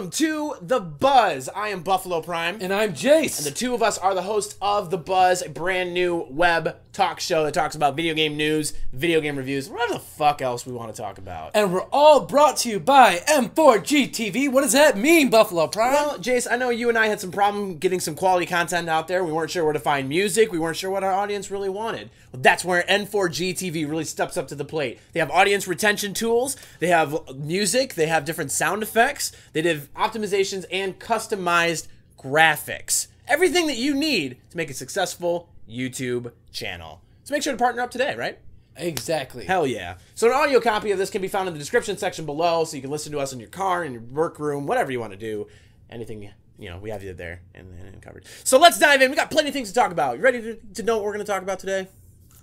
welcome to The Buzz. I am Buffalo Prime. And I'm Jace. And the two of us are the hosts of The Buzz, a brand new web talk show that talks about video game news, video game reviews, whatever the fuck else we want to talk about. And we're all brought to you by M4G TV. What does that mean, Buffalo Prime? Well, Jace, I know you and I had some problem getting some quality content out there. We weren't sure where to find music. We weren't sure what our audience really wanted. Well, that's where N4G TV really steps up to the plate. They have audience retention tools. They have music. They have different sound effects. They have optimizations and customized graphics. Everything that you need to make a successful YouTube channel. So make sure to partner up today, right? Exactly. Hell yeah. So an audio copy of this can be found in the description section below, so you can listen to us in your car, in your workroom, whatever you want to do. Anything, you know, we have you there and covered. So let's dive in. We got plenty of things to talk about. You ready to know what we're going to talk about today?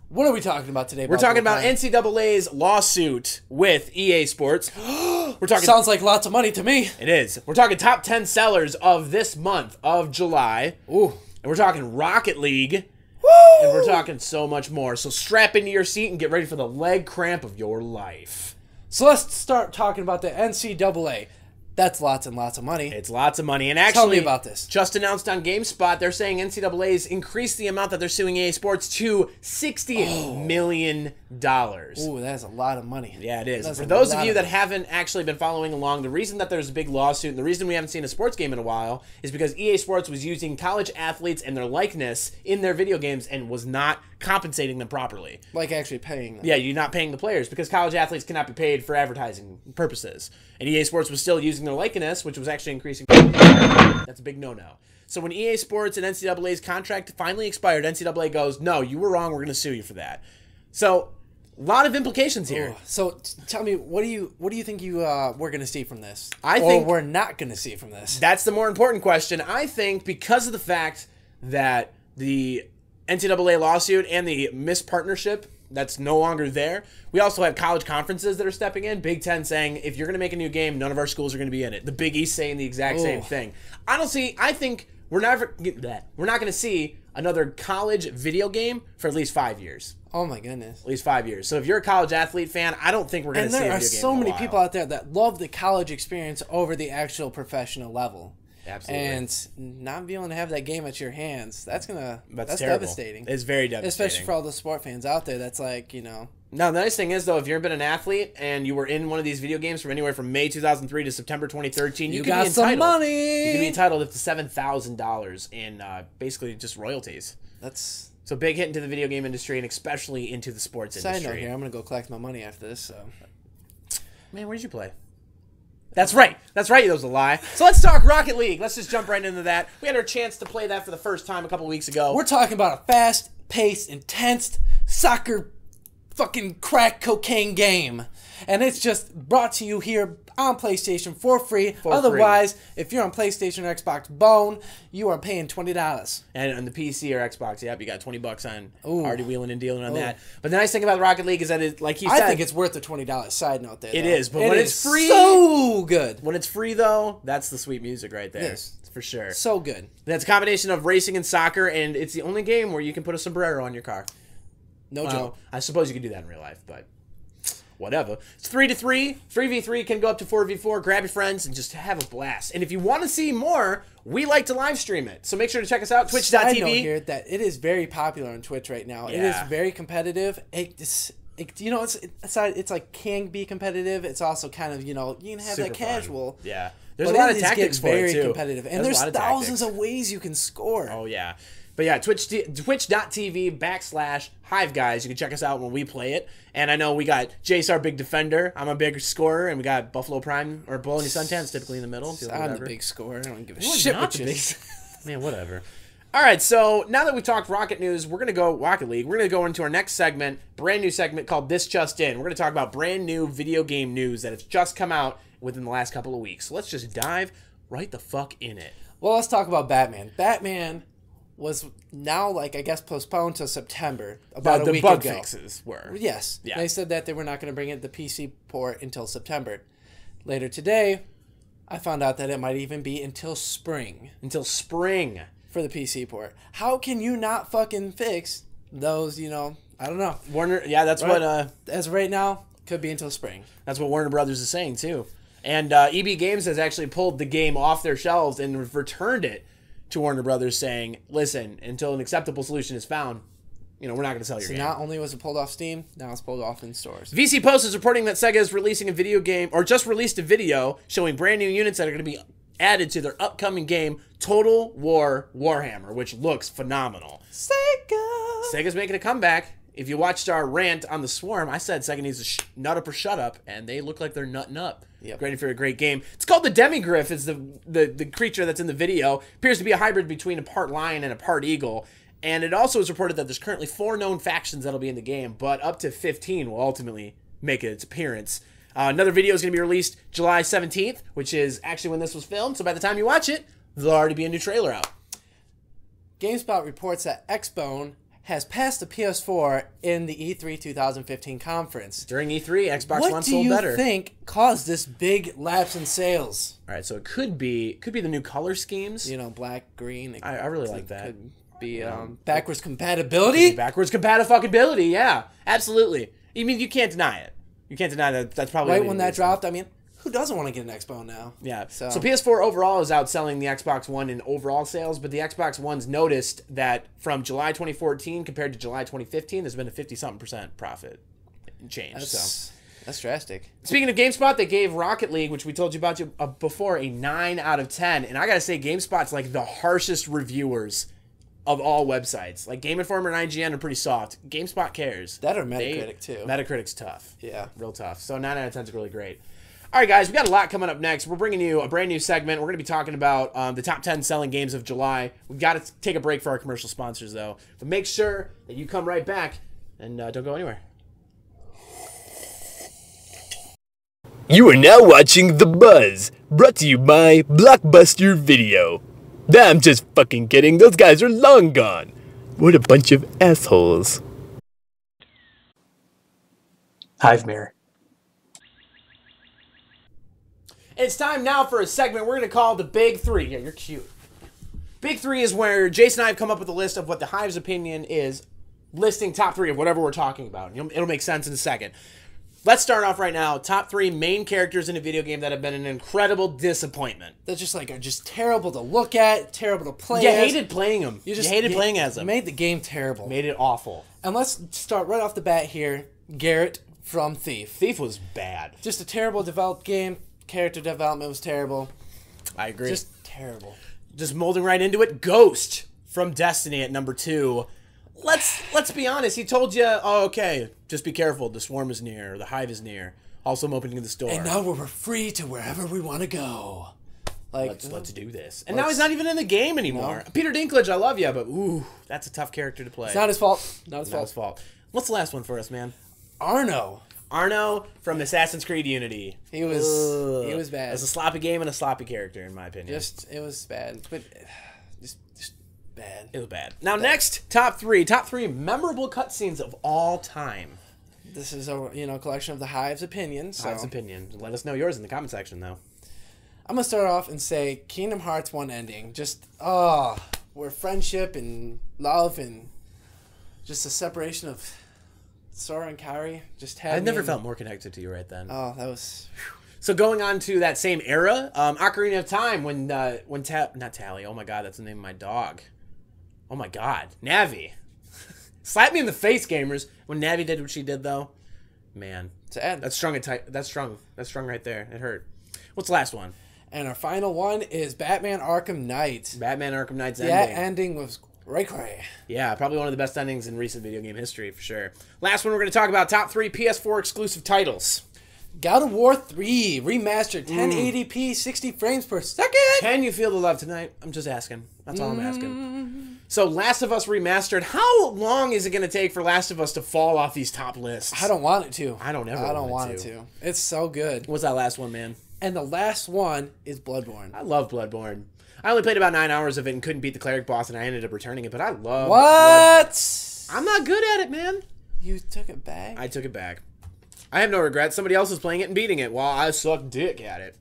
What are we talking about today? We're talking about NCAA's lawsuit with EA Sports. We're talking. Sounds like lots of money to me. It is. We're talking top 10 sellers of this month of July. Ooh. And we're talking Rocket League. Woo! And we're talking so much more. So strap into your seat and get ready for the leg cramp of your life. So let's start talking about the NCAA. That's lots and lots of money. It's lots of money. And actually, tell me about this. Just announced on GameSpot, they're saying NCAA's increased the amount that they're suing EA Sports to $60 million. Ooh, that's a lot of money. Yeah, it is. That's For those of you that haven't actually been following along, the reason that there's a big lawsuit and the reason we haven't seen a sports game in a while is because EA Sports was using college athletes and their likeness in their video games and was not compensating them properly. Like actually paying them. Yeah, you're not paying the players because college athletes cannot be paid for advertising purposes. And EA Sports was still using their likeness, which was actually increasing. That's a big no-no. So when EA Sports and NCAA's contract finally expired, NCAA goes, no, you were wrong, we're going to sue you for that. So, a lot of implications here. So tell me, what do you think we're going to see from this? I think we're not going to see from this. That's the more important question. I think because of the fact that the NCAA lawsuit and the mispartnership that's no longer there, we also have college conferences that are stepping in. Big Ten saying, if you're going to make a new game, none of our schools are going to be in it. The Big East saying the exact same thing. I think we're not going to see another college video game for at least 5 years. Oh my goodness. At least 5 years. So if you're a college athlete fan, I don't think we're going to see a video game. And there are so many people out there that love the college experience over the actual professional level. Absolutely. And not being able to have that game at your hands, that's terrible. devastating. It's very devastating. Especially for all the sport fans out there, that's like, you know. Now, the nice thing is, though, if you've been an athlete and you were in one of these video games from anywhere from May 2003 to September 2013, you got some money. You can be entitled up to $7,000 in basically just royalties. That's... So big hit into the video game industry and especially into the sports industry. Side note here, I'm going to go collect my money after this, so. Man, where did you play? That's right. That's right. That was a lie. So let's talk Rocket League. Let's just jump right into that. We had our chance to play that for the first time a couple weeks ago. We're talking about a fast-paced, intense soccer fucking crack cocaine game. And it's just brought to you here on PlayStation for free. Otherwise, if you're on PlayStation or Xbox Bone, you are paying $20. And on the PC or Xbox, yep, you got $20 on already wheeling and dealing on that. But the nice thing about Rocket League is that, it, like he said, I think it's worth the $20. Side note there. It is, but when it's free, so good. When it's free, though, that's the sweet music right there. Yes. For sure. So good. That's a combination of racing and soccer, and it's the only game where you can put a sombrero on your car. No joke. I suppose you could do that in real life, but whatever. It's 3-3. 3v3 can go up to 4v4. Grab your friends and just have a blast. And if you want to see more, we like to live stream it. So make sure to check us out. Twitch.tv. I know here that it is very popular on Twitch right now. Yeah. It is very competitive. You know, it's like can be competitive. It's also kind of, you know, you can have Super that casual. fun. Yeah. There's a lot of tactics for it, very too. competitive. And there's thousands of ways you can score. Oh, yeah. But yeah, twitch.tv/Hive guys. You can check us out when we play it. And I know we got Jace, our big defender. I'm a big scorer. And we got Buffalo Prime, or Bologna Suntans, typically in the middle. I'm the big scorer. I don't give a shit what you Man, whatever. All right, so now that we talked Rocket News, we're going to go Rocket League. We're going to go into our next segment, brand new segment called This Just In. We're going to talk about brand new video game news that has just come out within the last couple of weeks. So let's just dive right the fuck in it. Well, let's talk about Batman. Batman was now, like, I guess, postponed to September, about a week ago. The bug fixes were. Yes. Yeah. They said that they were not going to bring it the PC port until September. Later today, I found out that it might even be until spring. Until spring. For the PC port. How can you not fucking fix those, you know, I don't know. Warner, yeah, that's right. As of right now, could be until spring. That's what Warner Brothers is saying, too. And EB Games has actually pulled the game off their shelves and returned it to Warner Brothers, saying, listen, until an acceptable solution is found, we're not going to sell your game. Not only was it pulled off Steam, now it's pulled off in stars. VC Post is reporting that Sega is releasing a video game, or just released a video showing brand new units that are going to be added to their upcoming game, Total War Warhammer, which looks phenomenal. Sega's making a comeback. If you watched our rant on the Swarm, I said Sega needs to nut up or shut up, and they look like they're nutting up. Yep. Ready for a great game. It's called the Demigryph. Is the creature that's in the video. Appears to be a hybrid between a part lion and a part eagle. And it also is reported that there's currently 4 known factions that'll be in the game, but up to 15 will ultimately make its appearance. Another video is going to be released July 17th, which is actually when this was filmed. So by the time you watch it, there'll already be a new trailer out. GameSpot reports that Xbone has passed the PS4 in the E3 2015 conference. During E3, Xbox One sold better. What do you think caused this big lapse in sales? All right, so it could be the new color schemes. Black, green. I really like that. Could be backwards compatibility. Backwards compatibility, yeah, absolutely. You mean you can't deny it? You can't deny that. That's probably right when that dropped. I mean, who doesn't want to get an Xbone now? Yeah. So PS4 overall is outselling the Xbox One in overall sales, but the Xbox One's noticed that from July 2014 compared to July 2015, there's been a 50-something% profit change. That's drastic. Speaking of GameSpot, they gave Rocket League, which we told you about before, a 9 out of 10. And I gotta say, GameSpot's like the harshest reviewers of all websites. Like Game Informer and IGN are pretty soft. GameSpot cares. That or Metacritic too. Metacritic's tough. Yeah. Real tough. So 9 out of 10 is really great. All right, guys, we got a lot coming up next. We're bringing you a brand new segment. We're going to be talking about the top 10 selling games of July. We've got to take a break for our commercial sponsors, though. But make sure that you come right back and don't go anywhere. You are now watching The Buzz, brought to you by Blockbuster Video. Nah, I'm just fucking kidding. Those guys are long gone. What a bunch of assholes. Hive Mirror. It's time now for a segment we're going to call the Big Three. Yeah, you're cute. Big Three is where Jason and I have come up with a list of what the Hive's opinion is, listing top 3 of whatever we're talking about. It'll make sense in a second. Let's start off right now. Top 3 main characters in a video game that have been an incredible disappointment. That are just terrible to look at, terrible to play You as. hated playing them. You hated playing as them. Made the game terrible. Made it awful. And let's start right off the bat here. Garrett from Thief. Thief was bad. Just a terrible developed game. Character development was terrible. I agree. Just terrible. Just molding right into it. Ghost from Destiny at number 2. Let's be honest. He told you, oh, okay, just be careful. The Swarm is near. Or the Hive is near. Also, I'm opening the store. And now we're free to wherever we want to go. Like, let's do this. And now he's not even in the game anymore. No. Peter Dinklage, I love you, but ooh, that's a tough character to play. It's not his fault. Not his fault. What's the last one for us, man? Arno from Assassin's Creed Unity. He was bad. It was a sloppy game and a sloppy character, in my opinion. It was bad. But just bad. It was bad. Now, next, top 3. Top 3 memorable cutscenes of all time. This is a collection of the Hive's opinions. So. Hive's opinion. Let us know yours in the comment section, though. I'm going to start off and say Kingdom Hearts 1 ending. Just, where friendship and love and just a separation of Sora and Kairi just had. I never felt more connected to you right then. Oh, that was. So going on to that same era, Ocarina of Time, when not Tally. Oh my God, that's the name of my dog. Oh my God, Navi. Slap me in the face, gamers. When Navi did what she did, though, man, sad. That's strong. That's strong. That's strong right there. It hurt. What's the last one? And our final one is Batman Arkham Knight. Batman Arkham Knight's ending. That ending was cray. Yeah, probably one of the best endings in recent video game history, for sure. Last one we're going to talk about, top 3 PS4 exclusive titles. God of War 3, remastered, 1080p, 60 frames per second. Can you feel the love tonight? I'm just asking. That's all I'm asking. So, Last of Us Remastered, how long is it going to take for Last of Us to fall off these top lists? I don't want it to. I don't want it to. It's so good. What's that last one, man? And the last one is Bloodborne. I love Bloodborne. I only played about 9 hours of it and couldn't beat the cleric boss, and I ended up returning it, but I love Bloodborne. I'm not good at it, man. You took it back? I took it back. I have no regrets. Somebody else was playing it and beating it while I sucked dick at it.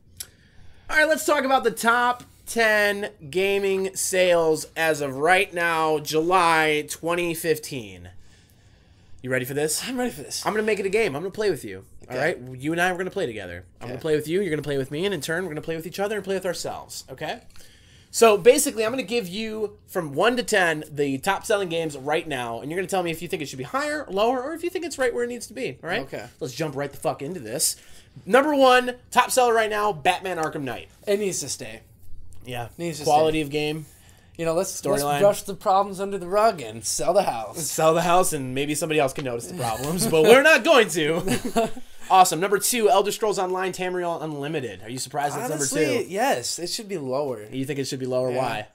All right, let's talk about the top 10 gaming sales as of right now, July 2015. You ready for this? I'm ready for this. I'm going to make it a game. I'm going to play with you. Okay. All right? You and I are going to play together. I'm going to play with you. You're going to play with me. And in turn, we're going to play with each other and play with ourselves. Okay? So basically, I'm going to give you from 1 to 10 the top selling games right now. And you're going to tell me if you think it should be higher, lower, or if you think it's right where it needs to be. All right? Okay. Let's jump right the fuck into this. Number 1, top seller right now, Batman Arkham Knight. It needs to stay. Yeah. Needs to Quality stay. of game. You know, let's Storyline. brush the problems under the rug and sell the house. Sell the house, and maybe somebody else can notice the problems, but we're not going to. Awesome. Number 2, Elder Scrolls Online Tamriel Unlimited. Are you surprised that's Honestly, number 2? yes. It should be lower. You think it should be lower? Yeah. Why?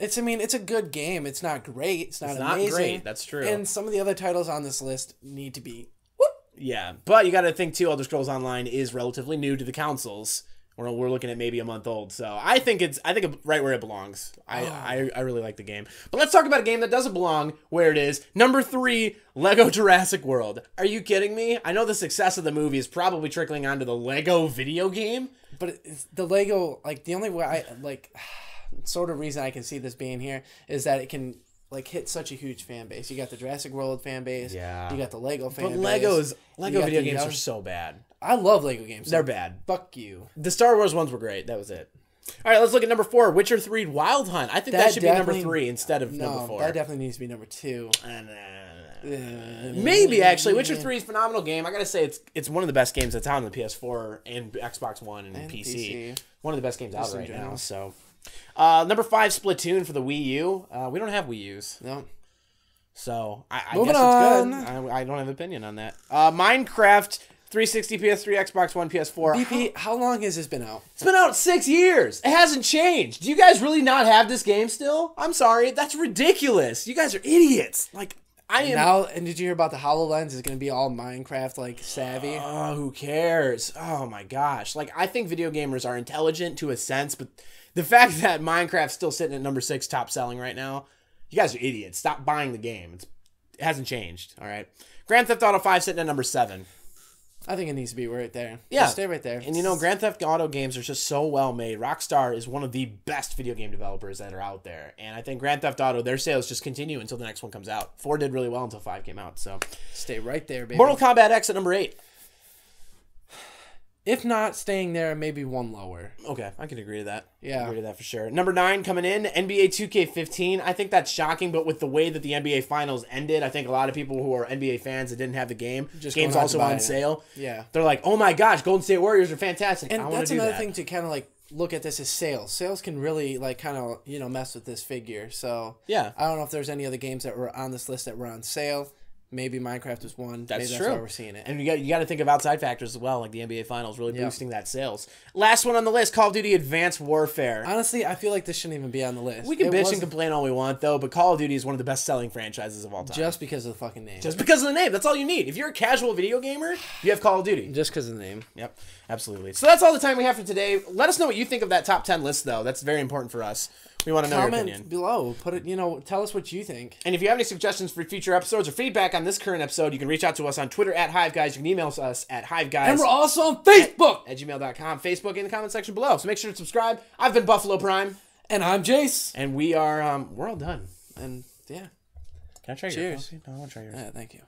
I mean, it's a good game. It's not great. It's not Not amazing. great. That's true. And some of the other titles on this list need to be... Yeah, but you got to think, too, Elder Scrolls Online is relatively new to the consoles. We're looking at maybe a month old, so I think it's right where it belongs. I really like the game. But let's talk about a game that doesn't belong where it is. Number 3, Lego Jurassic World. Are you kidding me? I know the success of the movie is probably trickling onto the Lego video game. But the Lego, like, the only way sort of reason I can see this being here is that it can... like hit such a huge fan base. You got the Jurassic World fan base. Yeah. You got the Lego fan But base. Lego video games are so bad. I love Lego games. They're bad. Fuck you. The Star Wars ones were great. That was it. All right, let's look at number 4, Witcher 3 Wild Hunt. I think that should be number 3 instead of number 4. That definitely needs to be number 2. Maybe actually, Witcher 3 is a phenomenal game. I gotta say, it's one of the best games that's out on the PS4 and Xbox One and PC. One of the best games out right now. So, number 5, Splatoon for the Wii U. We don't have Wii U's. No. So I guess Moving it's on. good. I don't have an opinion on that. Minecraft 360, PS3, Xbox One, PS4. BP, how long has this been out? It's been out 6 years. It hasn't changed. Do you guys really not have this game still? I'm sorry. That's ridiculous. You guys are idiots. Like, I am. Now, and did you hear about the HoloLens? Is going to be all Minecraft, like, savvy? Oh, who cares? Oh, my gosh. Like, I think video gamers are intelligent to a sense, but the fact that Minecraft's still sitting at number 6 top selling right now, you guys are idiots. Stop buying the game. It hasn't changed, all right? Grand Theft Auto 5 sitting at number 7. I think it needs to be right there. Yeah. Just stay right there. And you know, Grand Theft Auto games are just so well made. Rockstar is one of the best video game developers that are out there. And I think Grand Theft Auto, their sales just continue until the next one comes out. 4 did really well until 5 came out, so. Stay right there, baby. Mortal Kombat X at number 8. If not, staying there, maybe 1 lower. Okay, I can agree to that. Yeah. I agree to that for sure. Number 9 coming in, NBA 2K15. I think that's shocking, but with the way that the NBA Finals ended, I think a lot of people who are NBA fans that didn't have the game, game's also on sale. Yeah. They're like, oh my gosh, Golden State Warriors are fantastic. And I want that's to do another that. thing to kind of like look at this as sales. Sales can really like kind of, you know, mess with this figure. So Yeah. I don't know if there's any other games that were on this list that were on sale. Maybe Minecraft was one. That's Maybe true. That's why we're seeing it. And you got to think of outside factors as well, like the NBA Finals really boosting that sales. Last one on the list, Call of Duty Advanced Warfare. Honestly, I feel like this shouldn't even be on the list. We can bitch and complain all we want, though, but Call of Duty is one of the best-selling franchises of all time. Just because of the fucking name. Just because of the name. That's all you need. If you're a casual video gamer, you have Call of Duty. Just because of the name. Yep, absolutely. So that's all the time we have for today. Let us know what you think of that top 10 list, though. That's very important for us. We want to know your opinion. Comment below. Put it, you know, tell us what you think. And if you have any suggestions for future episodes or feedback on this current episode, you can reach out to us on Twitter at Hive Guys. You can email us at hiveguys. And we're also on Facebook. At gmail.com, Facebook in the comment section below. So make sure to subscribe. I've been Buffalo Prime. And I'm Jace. And we are, we're all done. And yeah. Can I try your Cheers. coffee? No, I want to try yours. Yeah, thank you.